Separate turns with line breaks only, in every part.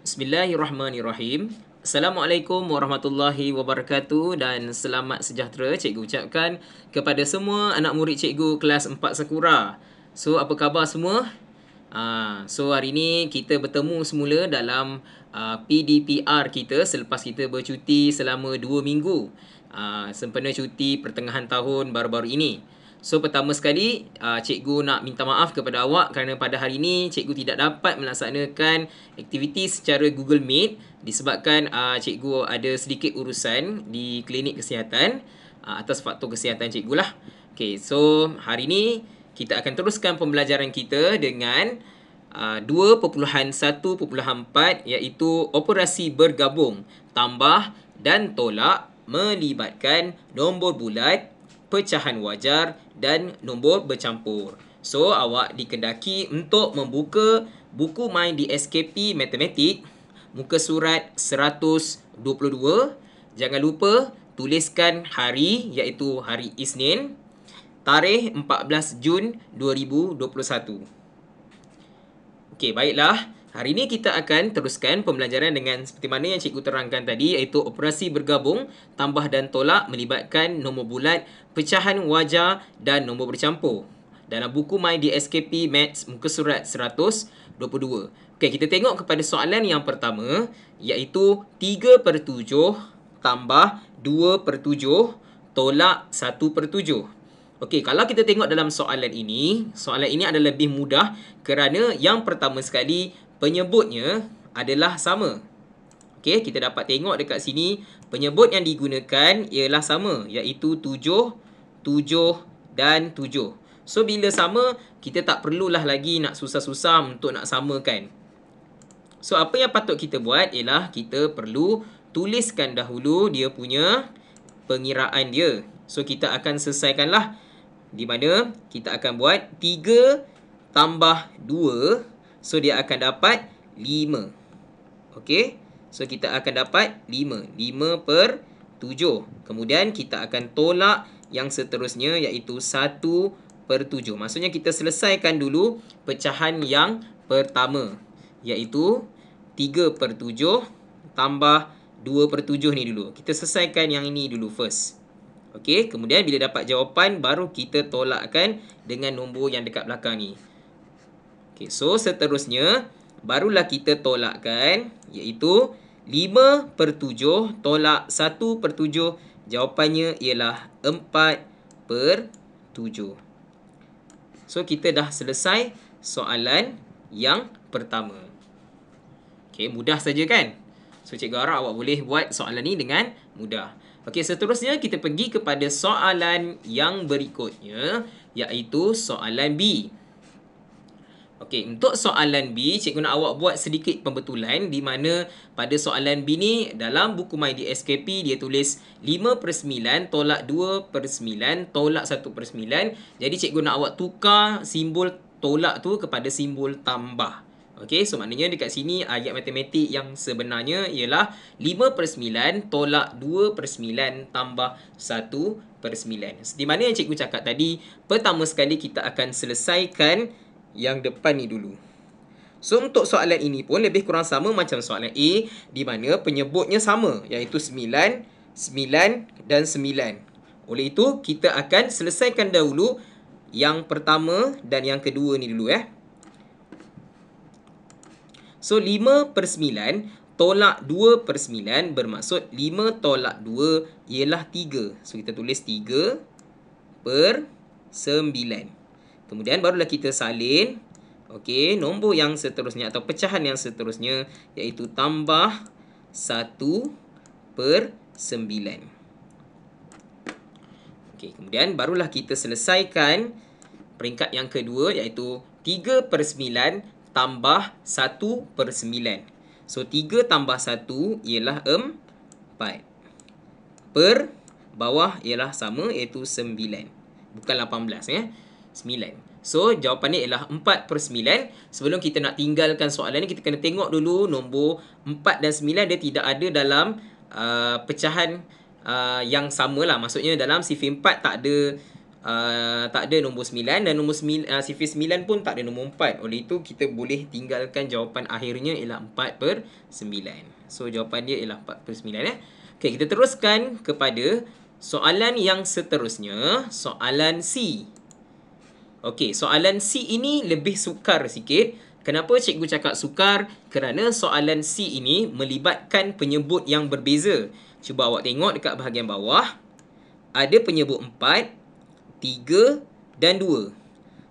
Bismillahirrahmanirrahim. Assalamualaikum warahmatullahi wabarakatuh dan selamat sejahtera cikgu ucapkan kepada semua anak murid cikgu kelas 4 Sakura. So, apa khabar semua? So, hari ini kita bertemu semula dalam PDPR kita selepas kita bercuti selama 2 minggu. Sempena cuti pertengahan tahun baru-baru ini. So, pertama sekali, cikgu nak minta maaf kepada awak kerana pada hari ini cikgu tidak dapat melaksanakan aktiviti secara Google Meet disebabkan cikgu ada sedikit urusan di klinik kesihatan atas faktor kesihatan cikgu lah. Okay, so hari ini kita akan teruskan pembelajaran kita dengan 2.1.4 iaitu operasi bergabung, tambah dan tolak melibatkan nombor bulat, pecahan wajar dan nombor bercampur. So, awak dikendaki untuk membuka buku main di SKP Matematik muka surat 122. Jangan lupa tuliskan hari iaitu hari Isnin, tarikh 14 Jun 2021. Okey, baiklah. Hari ini kita akan teruskan pembelajaran dengan seperti mana yang cikgu terangkan tadi iaitu operasi bergabung, tambah dan tolak melibatkan nombor bulat, pecahan wajar dan nombor bercampur. Dalam buku My di SKP Maths muka surat 122. Okey, kita tengok kepada soalan yang pertama iaitu 3/7 tambah 2/7 tolak 1/7. Okey, kalau kita tengok dalam soalan ini adalah lebih mudah kerana yang pertama sekali penyebutnya adalah sama. Okey, kita dapat tengok dekat sini penyebut yang digunakan ialah sama iaitu 7, 7 dan 7. So, bila sama, kita tak perlulah lagi nak susah-susah untuk nak samakan. So, apa yang patut kita buat ialah kita perlu tuliskan dahulu dia punya pengiraan dia. So, kita akan selesaikanlah di mana kita akan buat 3 tambah 2. So, dia akan dapat 5. Okey. So, kita akan dapat 5. 5/7. Kemudian, kita akan tolak yang seterusnya iaitu 1/7. Maksudnya, kita selesaikan dulu pecahan yang pertama iaitu 3/7 tambah 2/7 ni dulu. Kita selesaikan yang ini dulu first. Okey, kemudian bila dapat jawapan baru kita tolakkan dengan nombor yang dekat belakang ni. Okey, so seterusnya barulah kita tolakkan iaitu 5/7 tolak 1/7. Jawapannya ialah 4/7. So, kita dah selesai soalan yang pertama. Okey, mudah saja kan? So, cikgu harap awak boleh buat soalan ni dengan mudah. Okey, seterusnya kita pergi kepada soalan yang berikutnya iaitu soalan B. Okey, untuk soalan B, cikgu nak awak buat sedikit pembetulan di mana pada soalan B ni dalam buku My di SKP dia tulis 5/9 tolak 2/9 tolak 1/9. Jadi cikgu nak awak tukar simbol tolak tu kepada simbol tambah. Okey, so maknanya dekat sini ayat matematik yang sebenarnya ialah 5/9 tolak 2/9 tambah 1/9. Di mana yang cikgu cakap tadi, pertama sekali kita akan selesaikan yang depan ni dulu. So, untuk soalan ini pun lebih kurang sama macam soalan A di mana penyebutnya sama iaitu 9, 9 dan 9. Oleh itu, kita akan selesaikan dahulu yang pertama dan yang kedua ni dulu . So, 5/9 tolak 2/9 bermaksud 5 tolak 2 ialah 3. So, kita tulis 3/9. Kemudian, barulah kita salin. Okey, nombor yang seterusnya atau pecahan yang seterusnya iaitu tambah 1/9. Okey, kemudian barulah kita selesaikan peringkat yang kedua iaitu 3/9 tambah 1/9. So, 3 tambah 1 ialah 4. Per bawah ialah sama iaitu 9. Bukan 18 . 9. So, jawapannya ialah 4/9. Sebelum kita nak tinggalkan soalan ni, kita kena tengok dulu nombor 4 dan 9 dia tidak ada dalam pecahan yang sama lah. Maksudnya dalam sifar 4 tak ada tak ada nombor 9 dan nombor 9, sifir 9 pun tak ada nombor 4. Oleh itu kita boleh tinggalkan jawapan akhirnya ialah 4/9. So jawapan dia ialah 4/9 ya. Okey, kita teruskan kepada soalan yang seterusnya, soalan C. Okey, soalan C ini lebih sukar sikit. Kenapa cikgu cakap sukar? Kerana soalan C ini melibatkan penyebut yang berbeza. Cuba awak tengok dekat bahagian bawah. Ada penyebut 4, 3 dan 2.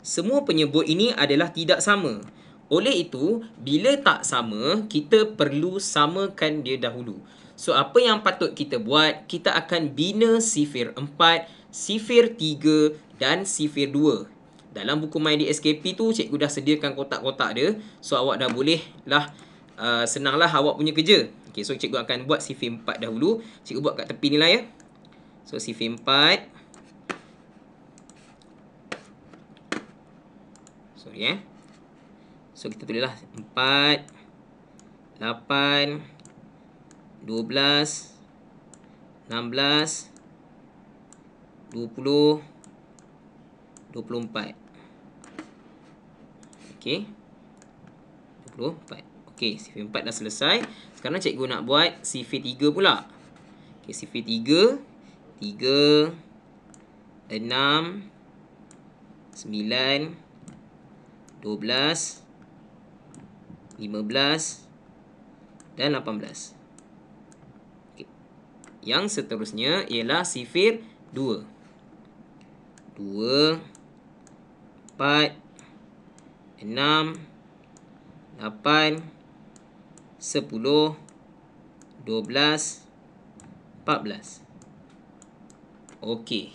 Semua penyebut ini adalah tidak sama. Oleh itu, bila tak sama, kita perlu samakan dia dahulu. So, apa yang patut kita buat? Kita akan bina sifir 4, sifir 3 dan sifir 2. Dalam buku My DSKP tu, cikgu dah sediakan kotak-kotak dia. So, awak dah boleh lah, senanglah awak punya kerja. Okay, so cikgu akan buat sifir 4 dahulu. Cikgu buat kat tepi ni lah ya. So, sifir 4. Sorry So kita tulislah 4, 8, 12, 16, 20, 24. Okey. 24. Okey, sifir 4 dah selesai. Sekarang cikgu nak buat sifir 3 pula. Okey, sifir 3, 3, 6, 9, 12, 15 dan 18. Okay. Yang seterusnya ialah sifir 2. 2, 4, 6, 8, 10, 12, 14. Okey.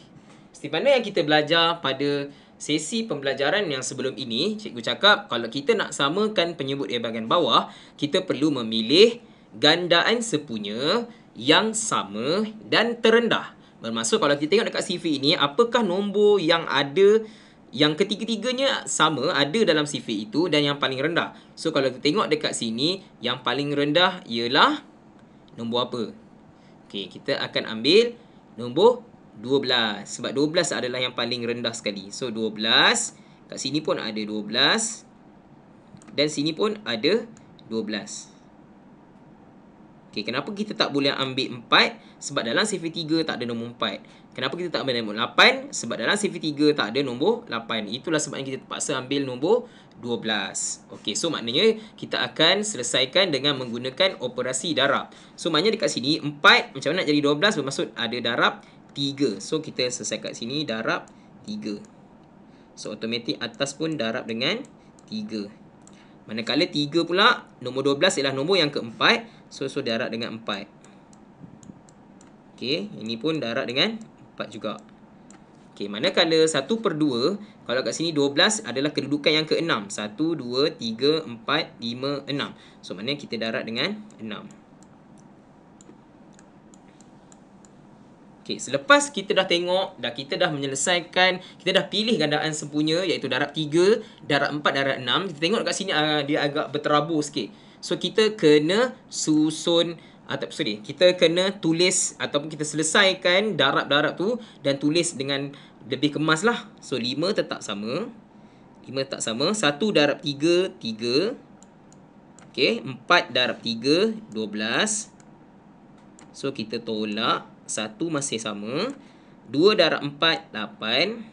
Seperti mana yang kita belajar pada sesi pembelajaran yang sebelum ini, cikgu cakap kalau kita nak samakan penyebut di bahagian bawah, kita perlu memilih gandaan sepunya yang sama dan terendah. Bermaksud kalau kita tengok dekat CV ini, apakah nombor yang ada yang ketiga-tiganya sama ada dalam CV itu dan yang paling rendah. So kalau kita tengok dekat sini, yang paling rendah ialah nombor apa? Okey, kita akan ambil nombor 12. Sebab 12 adalah yang paling rendah sekali. So 12. Kat sini pun ada 12. Dan sini pun ada 12. Okey, kenapa kita tak boleh ambil 4? Sebab dalam sifir 3 tak ada nombor 4. Kenapa kita tak ambil nombor 8? Sebab dalam sifir 3 tak ada nombor 8. Itulah sebabnya kita terpaksa ambil nombor 12. Okey, so maknanya kita akan selesaikan dengan menggunakan operasi darab. So maknanya dekat sini 4 macam mana nak jadi 12? Bermaksud ada darab 3. So kita selesai kat sini darab 3. So automatik atas pun darab dengan 3. Manakala 3 pula, nombor 12 ialah nombor yang keempat. So darab dengan 4. Okey, ini pun darab dengan 4 juga. Okey, manakala 1/2, kalau kat sini 12 adalah kedudukan yang ke-6. 1, 2, 3, 4, 5, 6. So maknanya kita darab dengan 6. Okey, selepas kita dah tengok, kita dah menyelesaikan, kita dah pilih gandaan sempunya iaitu darab 3, darab 4, darab 6. Kita tengok kat sini dia agak berterabur sikit. So kita kena susun kita kena tulis ataupun kita selesaikan darab-darab tu dan tulis dengan lebih kemas lah. So 5 tetap sama. 5 tetap sama. 1 darab 3, 3. Okey, 4 darab 3, 12. So kita tolak. 1 masih sama. 2 darab 4, 8.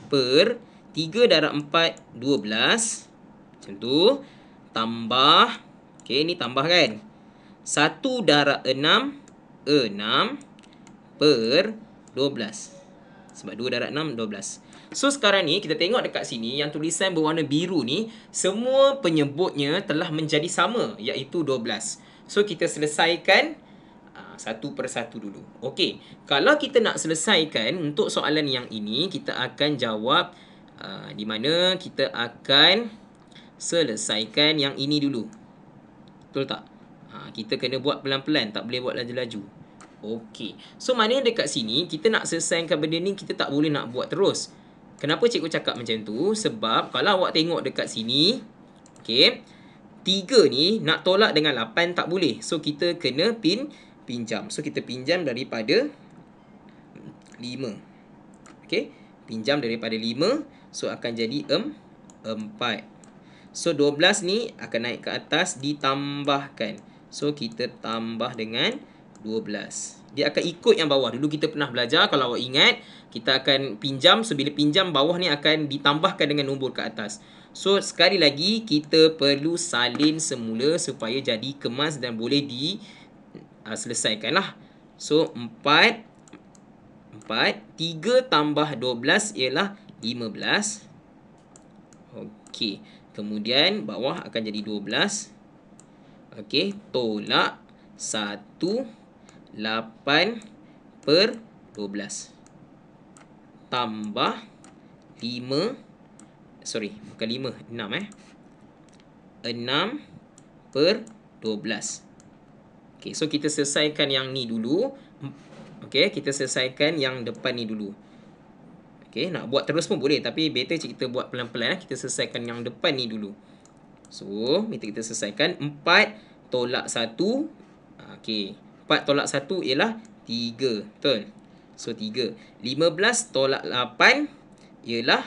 Per 3 darab 4, 12. Macam tu. Tambah. Okey, ni tambah kan. 1 darab 6, 6. Per 12. Sebab 2 darab 6, 12. So sekarang ni kita tengok dekat sini yang tulisan berwarna biru ni, semua penyebutnya telah menjadi sama, iaitu 12. So kita selesaikan satu per satu dulu. Okey, kalau kita nak selesaikan untuk soalan yang ini, kita akan jawab di mana kita akan selesaikan yang ini dulu. Betul tak? Kita kena buat pelan-pelan, tak boleh buat laju-laju. Okey, so maknanya dekat sini kita nak selesaikan benda ni, kita tak boleh nak buat terus. Kenapa cikgu cakap macam tu? Sebab kalau awak tengok dekat sini, okey, 3 ni nak tolak dengan 8 tak boleh. So kita kena pinjam. So kita pinjam daripada 5. Okey, Pinjam daripada 5. So, akan jadi 4. So, 12 ni akan naik ke atas ditambahkan. So, kita tambah dengan 12. Dia akan ikut yang bawah. Dulu kita pernah belajar, kalau awak ingat, kita akan pinjam. So, bila pinjam, bawah ni akan ditambahkan dengan nombor ke atas. So, sekali lagi, kita perlu salin semula supaya jadi kemas dan boleh diselesaikan lah. So, 4. 3 tambah 12 ialah 15. Okey. Kemudian, bawah akan jadi 12. Okey. Tolak 1, 8 per 12. Tambah 5. Sorry, bukan 5, 6 6 per 12. Okey, so kita selesaikan yang ni dulu. Okey, kita selesaikan yang depan ni dulu. Okey, nak buat terus pun boleh, tapi better kita buat pelan-pelan. Kita selesaikan yang depan ni dulu. So, kita selesaikan. 4 tolak 1. Okey, 4 tolak 1 ialah 3. Betul? So, 3. 15 tolak 8 ialah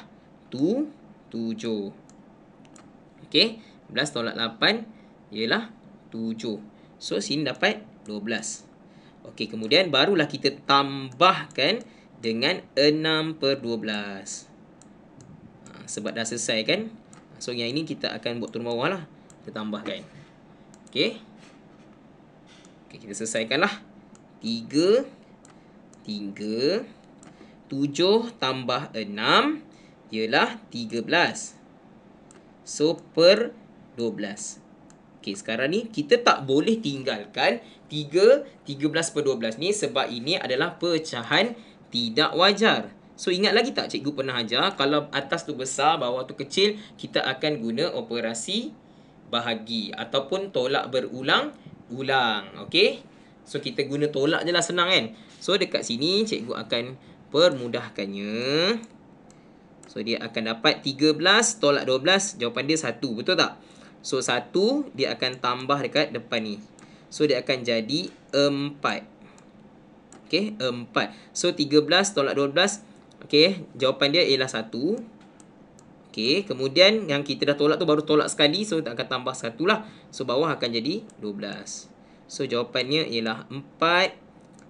7. Okey, 11 tolak 8 ialah 7. So, sini dapat 12. Okey, kemudian barulah kita tambahkan dengan 6 per 12. Sebab dah selesai kan? So, yang ini kita akan buat turun bawah lah. Kita tambahkan. Okey. Okey, kita selesaikanlah. 3. 7 tambah 6 ialah 13. So, per 12. Okey, sekarang ni kita tak boleh tinggalkan 13 per 12 ni sebab ini adalah pecahan tidak wajar. So, ingat lagi tak cikgu pernah ajar, kalau atas tu besar, bawah tu kecil, kita akan guna operasi bahagi ataupun tolak berulang-ulang. Okey? So, kita guna tolak je lah, senang kan? So, dekat sini cikgu akan permudahkannya. So, dia akan dapat 13 tolak 12, jawapan dia 1. Betul tak? So, 1 dia akan tambah dekat depan ni. So, dia akan jadi 4. Okey, 4. So, 13 tolak 12. Okey, jawapan dia ialah 1. Okey, kemudian yang kita dah tolak tu baru tolak sekali. So, kita akan tambah 1 lah. So, bawah akan jadi 12. So, jawapannya ialah 4,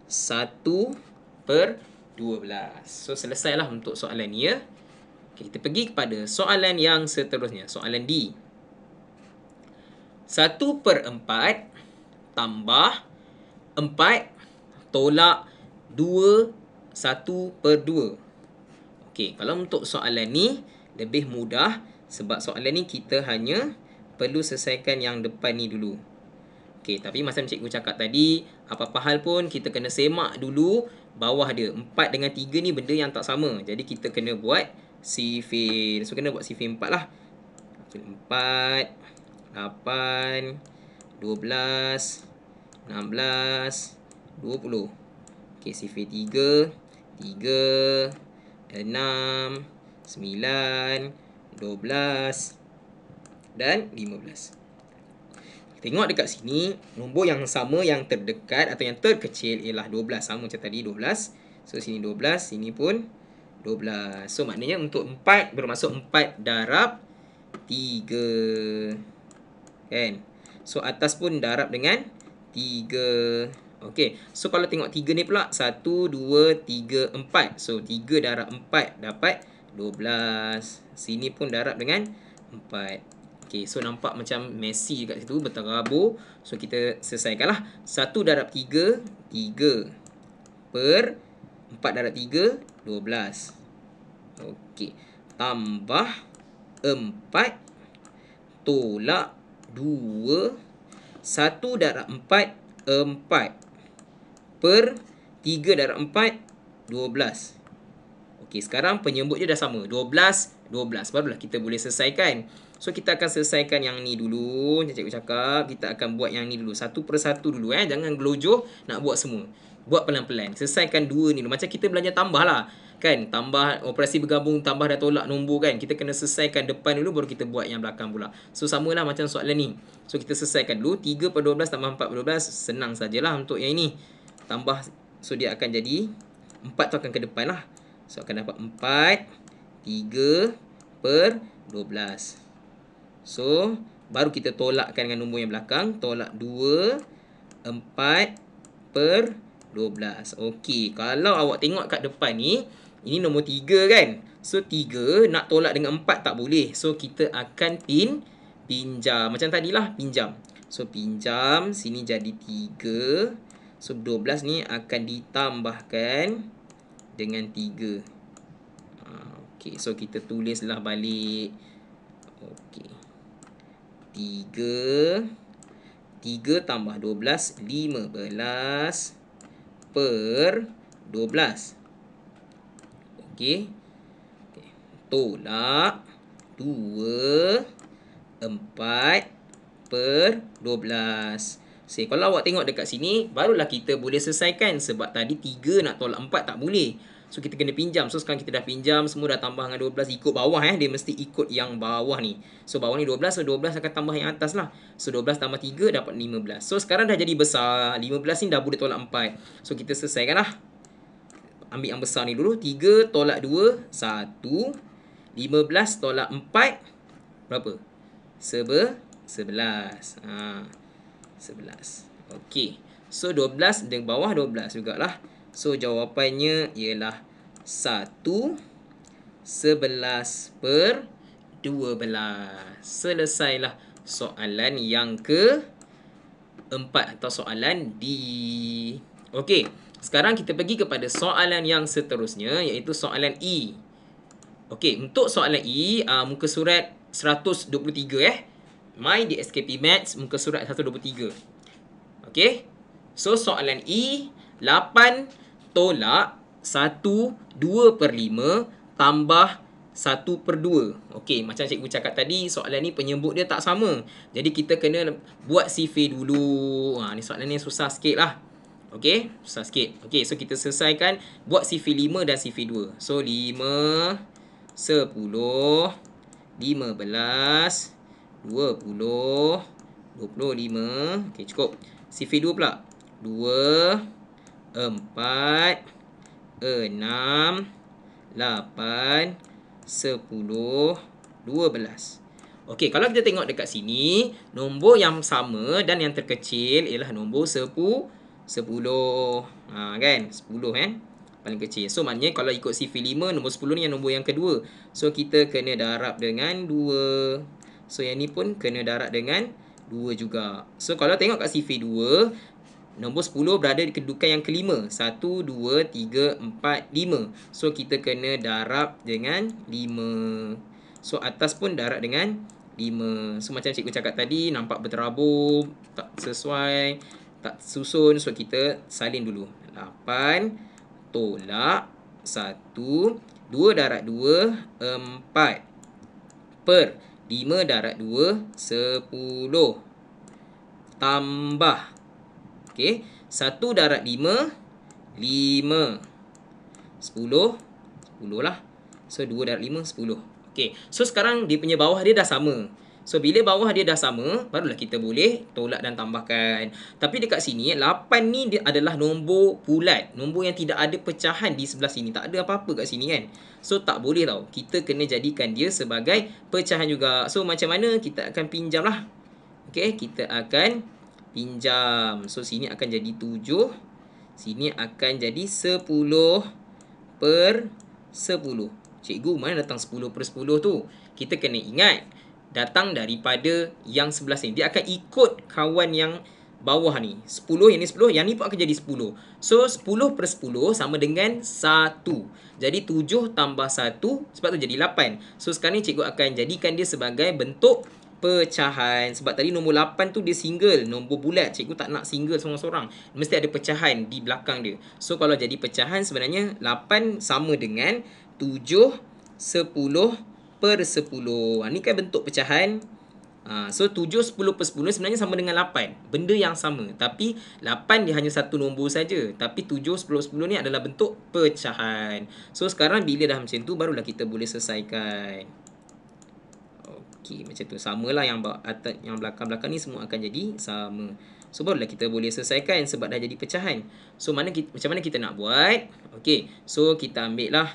1 per 12. So, selesailah untuk soalan ni ya. Okey, kita pergi kepada soalan yang seterusnya. Soalan D. 1 per 4 tambah 4 tolak 2, 1 per 2. Okey, kalau untuk soalan ni lebih mudah sebab soalan ni kita hanya perlu selesaikan yang depan ni dulu. Okey, tapi macam cikgu cakap tadi, apa-apa hal pun kita kena semak dulu bawah dia. 4 dengan 3 ni benda yang tak sama. Jadi kita kena buat sifil. So, kena buat sifil 4 lah. 4, 8, 12, 16, 20. Okey, sifil 3, 6, 9, 12 dan 15. Tengok dekat sini, nombor yang sama yang terdekat atau yang terkecil ialah 12. Sama macam tadi, 12. So, sini 12, sini pun 12. So, maknanya untuk 4 bermaksud 4 darab 3. Kan? So, atas pun darab dengan 3. Okey. So, kalau tengok 3 ni pula, 1, 2, 3, 4. So, 3 darab 4 dapat 12. Sini pun darab dengan 4. Okey. So, nampak macam messy kat situ, berterabur. So, kita selesaikanlah. 1 darab 3, 3. Per 4 darab 3, 12. Okey. Tambah 4 tolak 2. 1 darab 4, 4. Per 3 darab 4, 12. Okey, sekarang penyebut dia dah sama. 12, 12. Barulah kita boleh selesaikan. So, kita akan selesaikan yang ni dulu. Macam cikgu cakap, kita akan buat yang ni dulu. Satu per satu dulu. Jangan gelojoh nak buat semua. Buat pelan-pelan. Selesaikan 2 ni dulu. Macam kita belajar tambah lah. Kan? Tambah operasi bergabung, tambah dan tolak nombor kan. Kita kena selesaikan depan dulu, baru kita buat yang belakang pula. So, samalah macam soalan ni. So, kita selesaikan dulu. 3 per 12 tambah 4 per 12. Senang sajalah untuk yang ini. Tambah, so dia akan jadi 4 tu akan ke depan lah. So akan dapat 4, 3 per 12. So baru kita tolakkan dengan nombor yang belakang. Tolak 2, 4 per 12. Okey, kalau awak tengok kat depan ni, ini nombor 3 kan. So 3 nak tolak dengan 4 tak boleh. So kita akan pinjam. Macam tadilah, pinjam. So pinjam, sini jadi 3. So 12 ni akan ditambahkan dengan 3. Okey, so kita tulislah balik. Okey. 3 tambah 12, 15 per 12. Okey. Tolak 2, 4 per 12. So, kalau awak tengok dekat sini, barulah kita boleh selesaikan. Sebab tadi 3 nak tolak 4 tak boleh. So, kita kena pinjam. So, sekarang kita dah pinjam. Semua dah tambah dengan 12. Ikut bawah. Dia mesti ikut yang bawah ni. So, bawah ni 12. So, 12 akan tambah yang atas lah. So, 12 tambah 3 dapat 15. So, sekarang dah jadi besar. 15 ni dah boleh tolak 4. So, kita selesaikan lah. Ambil yang besar ni dulu. 3 tolak 2, 1. 15 tolak 4, berapa? 11. 11. Okey. So 12 di bawah 12 jugalah. So jawapannya ialah 1, 11 per 12. Selesailah soalan yang ke-4 atau soalan D. Okey. Sekarang kita pergi kepada soalan yang seterusnya, iaitu soalan E. Okey, untuk soalan E, muka surat 123 My DSKP Maths, muka surat 123. Okey. So, soalan E, 8 tolak 1, 2 per 5 tambah 1 per 2. Okey, macam cikgu cakap tadi, soalan ni penyebut dia tak sama. Jadi, kita kena buat sifir dulu. Ni soalan ni susah sikit lah. Okey, susah sikit. Okey, so kita selesaikan buat sifir 5 dan sifir 2. So, 5, 10, 15, 20, 25. Okey, cukup. Sifir 2 pula. 2, 4, 6, 8, 10, 12. Okey, kalau kita tengok dekat sini, nombor yang sama dan yang terkecil ialah nombor 10. Kan? 10 paling kecil. So, maknanya kalau ikut sifir 5, nombor 10 ni yang nombor yang kedua. So, kita kena darab dengan 2. So, yang ni pun kena darab dengan 2 juga. So, kalau tengok kat sifir 2, nombor 10 berada di kedudukan yang kelima. 1, 2, 3, 4, 5. So, kita kena darab dengan 5. So, atas pun darab dengan 5. So, macam cikgu cakap tadi, nampak berterabur, tak sesuai, tak susun. So, kita salin dulu. 8 tolak 1, 2 darab 2, 4 per 5 darab 2, 10 tambah. Okey, 1 darab 5, 5. 10 lah. So 2 darab 5, 10. Okey, so sekarang dia punya bawah dia dah sama. So bila bawah dia dah sama, barulah kita boleh tolak dan tambahkan. Tapi dekat sini 8 ni dia adalah nombor bulat, nombor yang tidak ada pecahan di sebelah sini. Tak ada apa-apa kat sini kan. So tak boleh tau. Kita kena jadikan dia sebagai pecahan juga. So macam mana kita akan pinjam lah. Okey, kita akan pinjam. So sini akan jadi 7. Sini akan jadi 10 per 10. Cikgu, mana datang 10 per 10 tu? Kita kena ingat datang daripada yang sebelah sini. Dia akan ikut kawan yang bawah ni. 10, yang ni 10, yang ni pun akan jadi 10. So, 10 per 10 sama dengan 1. Jadi, 7 tambah 1, sebab tu jadi 8. So, sekarang ni cikgu akan jadikan dia sebagai bentuk pecahan. Sebab tadi nombor 8 tu dia single, nombor bulat. Cikgu tak nak single seorang-seorang. Mesti ada pecahan di belakang dia. So, kalau jadi pecahan sebenarnya 8 sama dengan 7, 10 per 10. Ni kan bentuk pecahan. So 7, 10 per 10 sebenarnya sama dengan 8. Benda yang sama. Tapi 8 dia hanya satu nombor saja. Tapi 7, 10, 10 ni adalah bentuk pecahan. So sekarang bila dah macam tu, barulah kita boleh selesaikan. Okey, macam tu. Samalah yang belakang-belakang ni semua akan jadi sama. So barulah kita boleh selesaikan sebab dah jadi pecahan. So macam mana kita nak buat? Okey, so kita ambil lah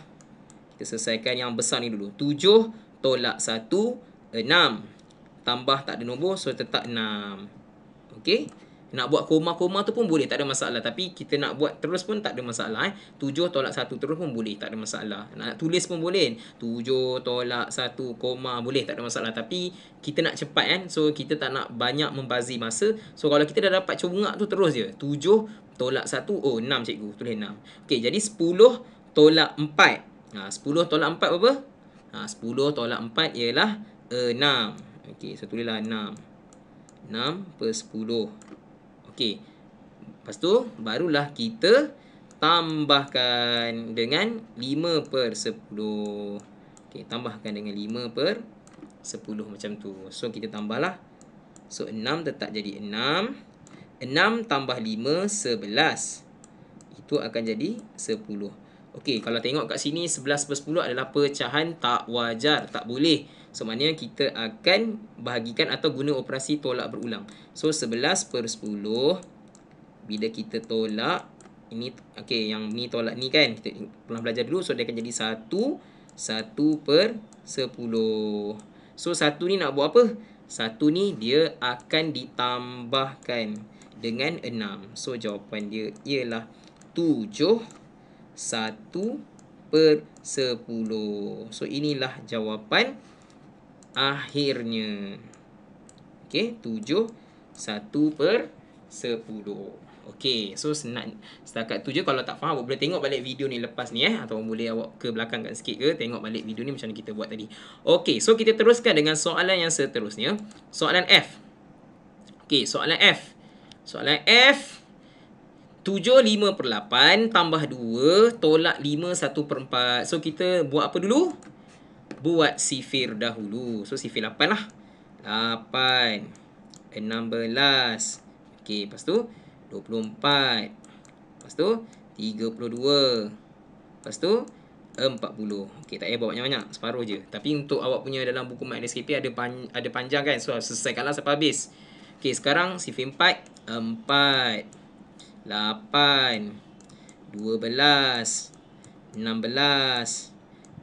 Kita selesaikan yang besar ni dulu. 7 tolak 1, 6. Tambah tak ada nombor, so tetap 6. Okey. Nak buat koma-koma tu pun boleh, tak ada masalah. Tapi kita nak buat terus pun tak ada masalah. 7 tolak 1 terus pun boleh, tak ada masalah. Nak tulis pun boleh. 7 tolak 1, koma, boleh, tak ada masalah. Tapi kita nak cepat kan. So kita tak nak banyak membazir masa. So kalau kita dah dapat congak tu terus je. 7 tolak 1, oh 6 cikgu. Tulis 6. Okey, jadi 10 tolak 4. 10 tolak 4 berapa? 10 tolak 4 ialah 6. Okey, so tulislah 6. 6 per 10. Okey. Lepas tu, barulah kita tambahkan dengan 5 per 10. Okey, tambahkan dengan 5 per 10 macam tu. So, kita tambahlah. So, 6 tetap jadi 6. 6 tambah 5, 11. Itu akan jadi 10. Okey, kalau tengok kat sini 11 per 10 adalah pecahan tak wajar. Tak boleh. So, maknanya kita akan bahagikan atau guna operasi tolak berulang. So, 11 per 10. Bila kita tolak. Ini, okey, yang ni tolak ni kan. Kita pernah belajar dulu. So, dia akan jadi 1. 1 per 10. So, 1 ni nak buat apa? 1 ni dia akan ditambahkan dengan 6. So, jawapan dia ialah 7. 1 per 10. So, inilah jawapan akhirnya. Okey, 7. 1 per 10. Okey, so senang. Setakat tu je. Kalau tak faham, awak boleh tengok balik video ni lepas ni atau boleh awak ke belakang kat sikit ke, tengok balik video ni macam mana kita buat tadi. Okey, so kita teruskan dengan soalan yang seterusnya. Soalan F. Okey, soalan F. Soalan F. 7 5 per 8 tambah 2 tolak 5 1 per 4. So, kita buat apa dulu? Buat sifir dahulu. So, sifir 8 lah. 8. 16. Okey, lepas tu 24. Lepas tu 32. Lepas tu 40. Okey, tak payah bawa banyak-banyak. Separuh je. Tapi untuk awak punya dalam buku mat SKP ada panjang kan. So, selesaikanlah sampai habis. Okey, sekarang sifir 4. 4. 8, 12, 16,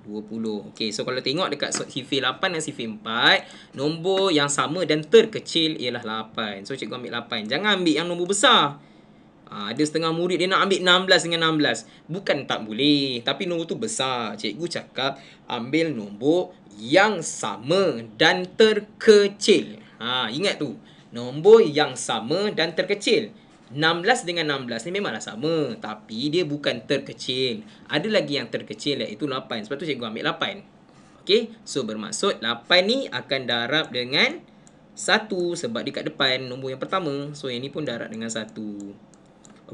20. Okey, so kalau tengok dekat sifir 8 dan sifir 4, nombor yang sama dan terkecil ialah 8. So, cikgu ambil 8. Jangan ambil yang nombor besar. Ada setengah murid dia nak ambil 16 dengan 16. Bukan tak boleh, tapi nombor tu besar. Cikgu cakap ambil nombor yang sama dan terkecil. Ingat tu. Nombor yang sama dan terkecil. 16 dengan 16 ni memanglah sama, tapi dia bukan terkecil. Ada lagi yang terkecil iaitu 8. Sebab tu cikgu ambil 8. Okey, so bermaksud 8 ni akan darab dengan 1 sebab dekat depan nombor yang pertama. So yang ni pun darab dengan 1.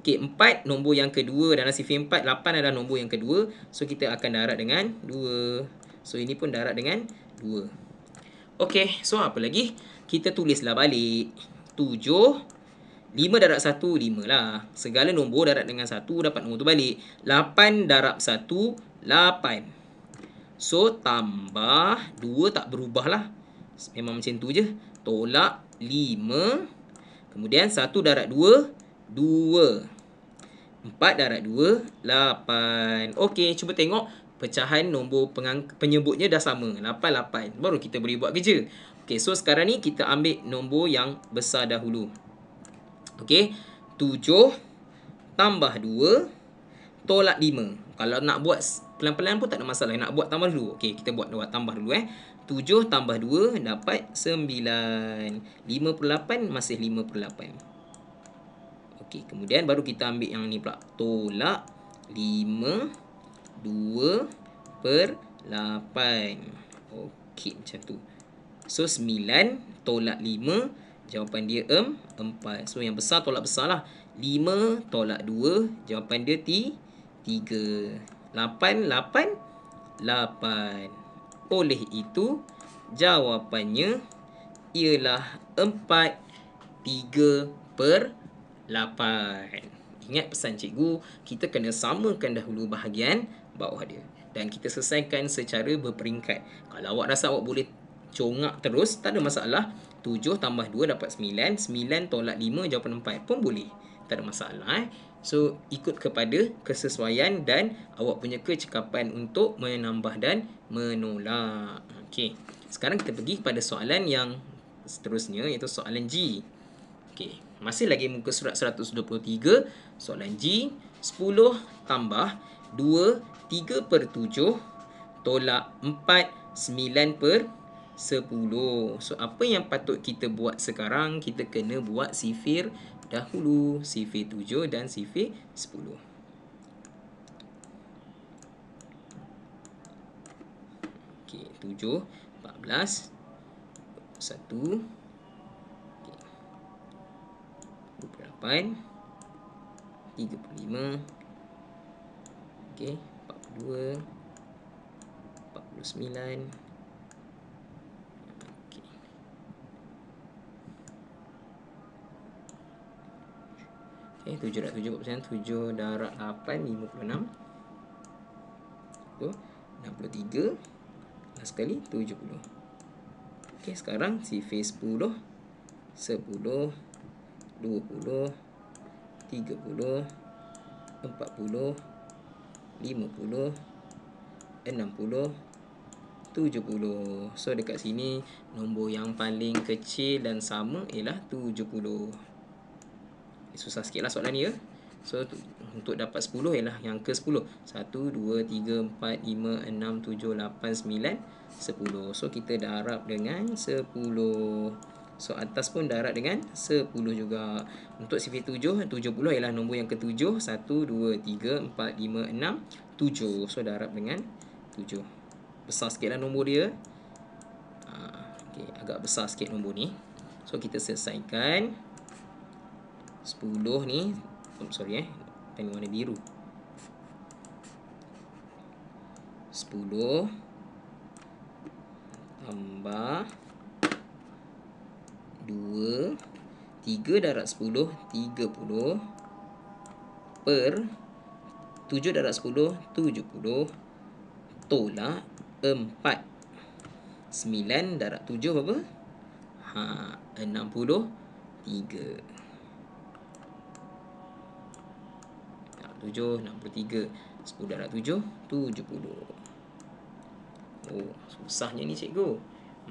Okey, 4 nombor yang kedua dalam sifir 4, 8 adalah nombor yang kedua. So kita akan darab dengan 2. So ini pun darab dengan 2. Okey, so apa lagi? Kita tulislah balik. 7 5 darab 1, 5 lah. Segala nombor darab dengan 1, dapat nombor tu balik. 8 darab 1, 8. So, tambah 2 tak berubah lah. Memang macam tu je. Tolak 5. Kemudian 1 darab 2, 2. 4 darab 2, 8. Okey, cuba tengok. Pecahan nombor penyebutnya dah sama. 8, 8. Baru kita boleh buat kerja. Okey, so sekarang ni kita ambil nombor yang besar dahulu. Okey, 7 tambah 2 tolak 5. Kalau nak buat pelan-pelan pun tak ada masalah. Nak buat tambah dulu. Okey, kita buat tambah dulu 7 tambah 2 dapat 9. 5 per 8 masih 5 per 8. Okey, kemudian baru kita ambil yang ni pula. Tolak 5 2 per 8. Okey, macam tu. So, 9 tolak 5. Jawapan dia 4. So, yang besar tolak besar lah. 5 tolak 2. Jawapan dia 3. 8, 8, 8. Oleh itu, jawapannya ialah 4, 3 per 8. Ingat pesan cikgu, kita kena samakan dahulu bahagian bawah dia. Dan kita selesaikan secara berperingkat. Kalau awak rasa awak boleh congak terus, tak ada masalah. 7 tambah 2 dapat 9. 9 tolak 5 jawapan 4 pun boleh. tak ada masalah. So ikut kepada kesesuaian dan awak punya kecekapan untuk menambah dan menolak. Okey. Sekarang kita pergi kepada soalan yang seterusnya, iaitu soalan G. Okey, masih lagi muka surat 123. Soalan G, 10 tambah 2, 3/7 tolak 4, 9/10. So, apa yang patut kita buat sekarang? Kita kena buat sifir dahulu. Sifir 7 dan sifir 10. Okey, 7, 14, 1, 28, 35, okey, 42, 49, okey. Okey, 7 darab 7 berapa persen? 7 darab 8, 56. 63. Last sekali, 70. Okey, sekarang sifir 10, 10, 20, 30, 40, 50, 60, 70. So dekat sini nombor yang paling kecil dan sama ialah 70. Susah sikit lah soalan ni ya. So untuk dapat 10 ialah yang ke 10. 1, 2, 3, 4, 5, 6, 7, 8, 9, 10. So kita darab dengan 10. So atas pun darab dengan 10 juga. Untuk sifir 7, 70 ialah nombor yang ke-7. 1, 2, 3, 4, 5, 6, 7. So darab dengan 7. Besar sikit lah nombor dia. Okay, agak besar sikit nombor ni. So kita selesaikan 10 ni. Sorry pen warna biru. 10 tambah 2, 3 darab 10, 30 per 7 darab 10, 70 tolak 4. 9 darab 7 berapa? 63. 7, 63. 10 darab 7, 70. Oh, susahnya ni cikgu.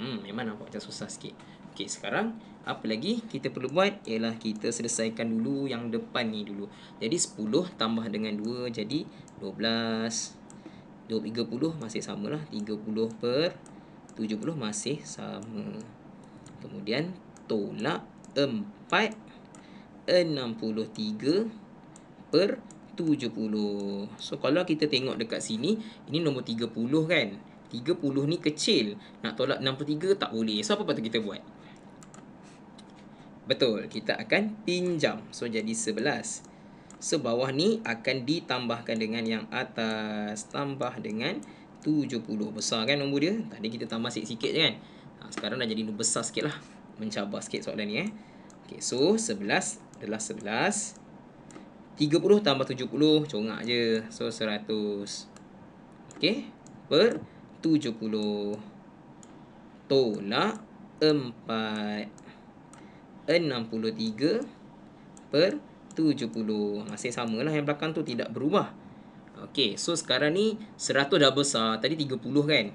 Memang nampak macam susah sikit. Okey, sekarang apa lagi kita perlu buat ialah kita selesaikan dulu yang depan ni dulu. Jadi 10 tambah dengan 2 jadi 12. 30 masih samalah. 30/70 masih sama. Kemudian tolak 4. 63/70. So kalau kita tengok dekat sini, ini nombor 30 kan. 30 ni kecil. Nak tolak 63 tak boleh. So apa patut kita buat? Betul, kita akan pinjam. So jadi 11. So bawah ni akan ditambahkan dengan yang atas. Tambah dengan 70. Besar kan nombor dia? Tadi kita tambah sikit-sikit je kan. Sekarang dah jadi besar sikit lah. Mencabar sikit soalan ni Okay, so 11 adalah 11. 30 tambah 70, congak je. So 100. Okay, per 70 tolak 4. 63/70. Masih samalah yang belakang tu, tidak berubah. Okey, so sekarang ni 100 dah besar. Tadi 30 kan.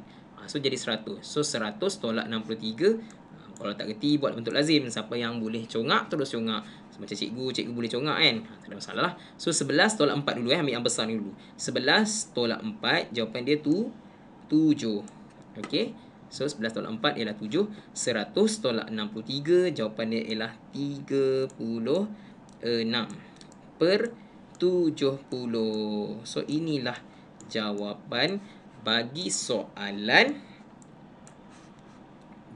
So jadi 100. So 100 tolak 63. Kalau tak kerti buat bentuk lazim. Siapa yang boleh congak terus congak. Macam cikgu boleh congak kan. Tak ada masalah lah. So 11 tolak 4 dulu ambil yang besar ni dulu. 11 tolak 4, jawapan dia tu 7. Okey. So 11 tolak 4 ialah 7. 100 tolak 63, jawapan dia ialah 36 per 70. So inilah jawapan bagi soalan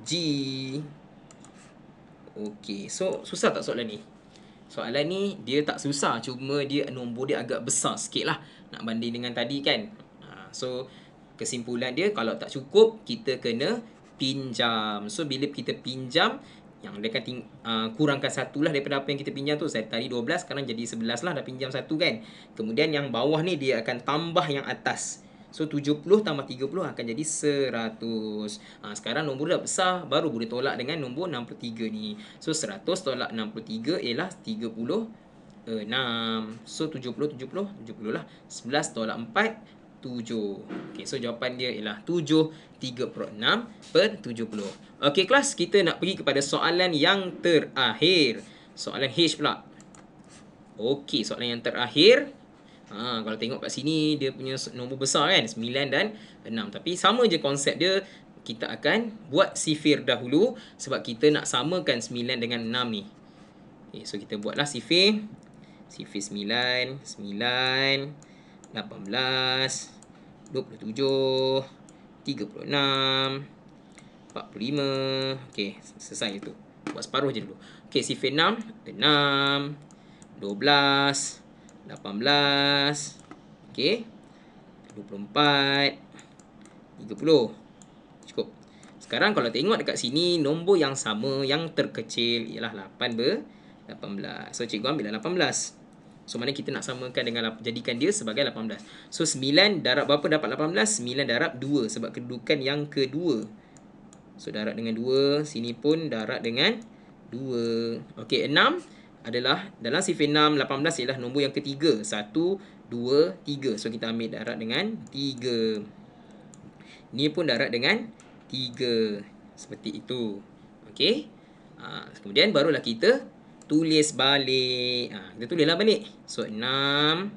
G. Okey, so susah tak soalan ni? Soalan ni dia tak susah, cuma dia nombor dia agak besar sikit lah nak banding dengan tadi kan. So kesimpulan dia, kalau tak cukup kita kena pinjam. So bila kita pinjam, yang dia akan kurangkan satu lah daripada apa yang kita pinjam tu. Saya tadi 12, sekarang jadi 11 lah, dah pinjam satu kan. Kemudian yang bawah ni dia akan tambah yang atas. So 70 tambah 30 akan jadi 100. Sekarang nombor dah besar, baru boleh tolak dengan nombor 63 ni. So 100 tolak 63 ialah 33. 6. So 70 lah. 11 tolak 4, 7. Okey, so jawapan dia ialah 7/36/70. Okey kelas, kita nak pergi kepada soalan yang terakhir. Soalan H pula. Okey, soalan yang terakhir. Kalau tengok kat sini dia punya nombor besar kan, 9 dan 6. Tapi sama je konsep dia. Kita akan buat sifir dahulu sebab kita nak samakan 9 dengan 6 ni. Okay, so kita buatlah sifir. Sifir 9, 9, 18, 27, 36, 45. Okey, selesai itu. Buat separuh je dulu. Okey, sifir 6, 6, 12, 18, okey, 24, 30. Cukup. Sekarang kalau tengok dekat sini, nombor yang sama, yang terkecil ialah 8/18. So, cikgu ambil 18. So, mana kita nak samakan dengan, jadikan dia sebagai 18. So, 9 darab berapa dapat 18? 9 darab 2 sebab kedudukan yang kedua. So, darab dengan 2. Sini pun darab dengan 2. Okey, 6 adalah dalam sifir 6, 18 ialah nombor yang ketiga. 1, 2, 3. So, kita ambil darab dengan 3. Ni pun darab dengan 3. Seperti itu. Okey. Kemudian barulah kita tulis balik. Kita tulislah balik. So, 6.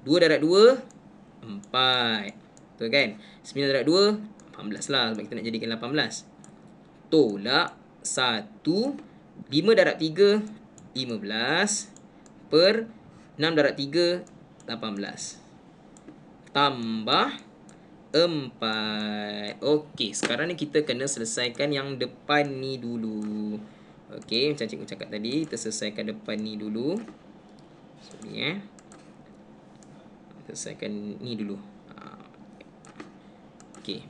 2 darab 2, 4. Betul kan? 9 darab 2, 18 lah. Sebab kita nak jadikan 18. Tolak 1. 5 darab 3, 15 per 6 darab 3, 18. Tambah 4. Okey, sekarang ni kita kena selesaikan yang depan ni dulu. Okey, macam cikgu cakap tadi, kita selesaikan depan ni dulu. So, ni selesaikan ni dulu. Okey.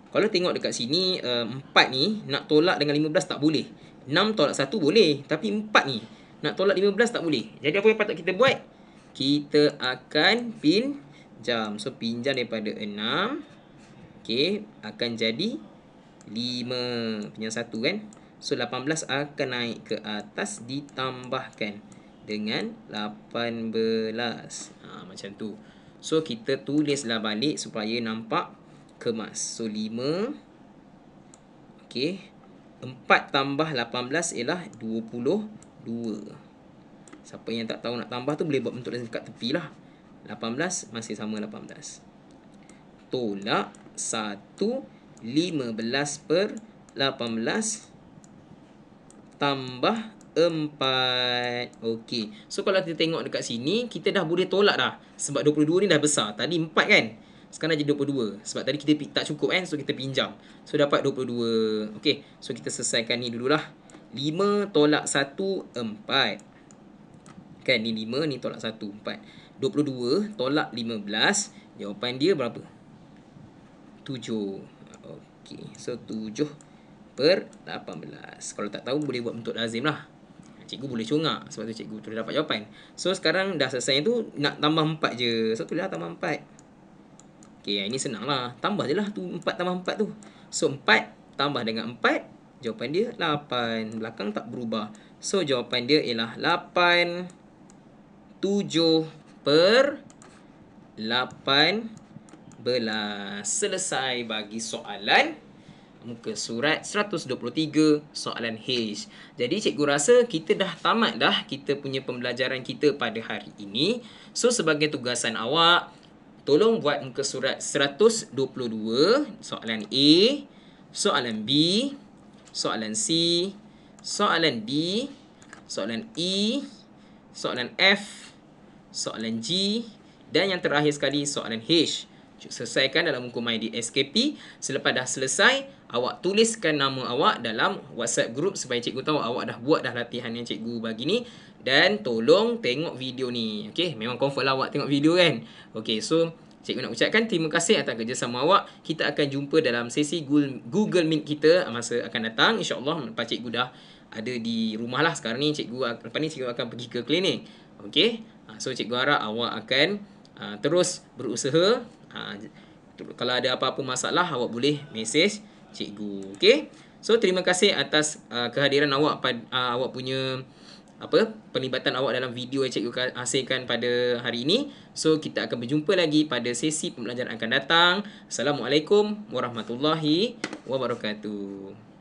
Kalau tengok dekat sini, 4 ni nak tolak dengan 15 tak boleh. 6 tolak 1 boleh, tapi 4 ni nak tolak 15 tak boleh. Jadi apa yang patut kita buat? Kita akan pinjam. So, pinjam daripada 6. Okey, akan jadi 5. Pinjam 1 kan? So, 18 akan naik ke atas ditambahkan dengan 18. Macam tu. So, kita tulislah balik supaya nampak kemas. So, 5. Okey. 4 tambah 18 ialah 22. Siapa yang tak tahu nak tambah tu boleh buat bentuk dekat tepi lah. 18 masih sama 18. Tolak 1, 15 per 18 tambah 4. Okey. So, kalau kita tengok dekat sini, kita dah boleh tolak dah. Sebab 22 ni dah besar. Tadi 4 kan? Sekarang jadi 22. Sebab tadi kita tak cukup kan? So, kita pinjam. So, dapat 22. Okey. So, kita selesaikan ni dululah. 5 tolak 1, 4. Kan? Ni 5, ni tolak 1, 4. 22 tolak 15. Jawapan dia berapa? 7. Okey. So, 7 per 18. Kalau tak tahu, boleh buat bentuk lazim lah. Cikgu boleh congak. Sebab tu cikgu tu dapat jawapan. So, sekarang dah selesai tu. Nak tambah 4 je. So, tulislah tambah 4. Okey, ini senang lah. Tambah je lah tu 4 tambah 4 tu. So, 4 tambah dengan 4. Jawapan dia 8. Belakang tak berubah. So, jawapan dia ialah 8. 7 per 18. Selesai bagi soalan muka surat 123 soalan H. Jadi cikgu rasa kita dah tamat dah kita punya pembelajaran kita pada hari ini. So, sebagai tugasan awak, tolong buat muka surat 122, soalan A, soalan B, soalan C, soalan D, soalan E, soalan F, soalan G, dan yang terakhir sekali soalan H. Selesaikan dalam muka My di SKP. Selepas dah selesai, awak tuliskan nama awak dalam WhatsApp group supaya cikgu tahu awak dah buat dah latihan yang cikgu bagi ni. Dan tolong tengok video ni. Okey, memang confirm lah awak tengok video kan. Okey, so cikgu nak ucapkan terima kasih atas kerjasama awak. Kita akan jumpa dalam sesi Google Meet kita masa akan datang. InsyaAllah lepas cikgu dah ada di rumah lah sekarang ni. Lepas ni cikgu akan pergi ke klinik. Okey, so cikgu harap awak akan terus berusaha. Kalau ada apa-apa masalah, awak boleh mesej cikgu. Okey, so terima kasih atas kehadiran awak awak punya penglibatan awak dalam video yang cikgu hasilkan pada hari ini. So kita akan berjumpa lagi pada sesi pembelajaran akan datang. Assalamualaikum warahmatullahi wabarakatuh.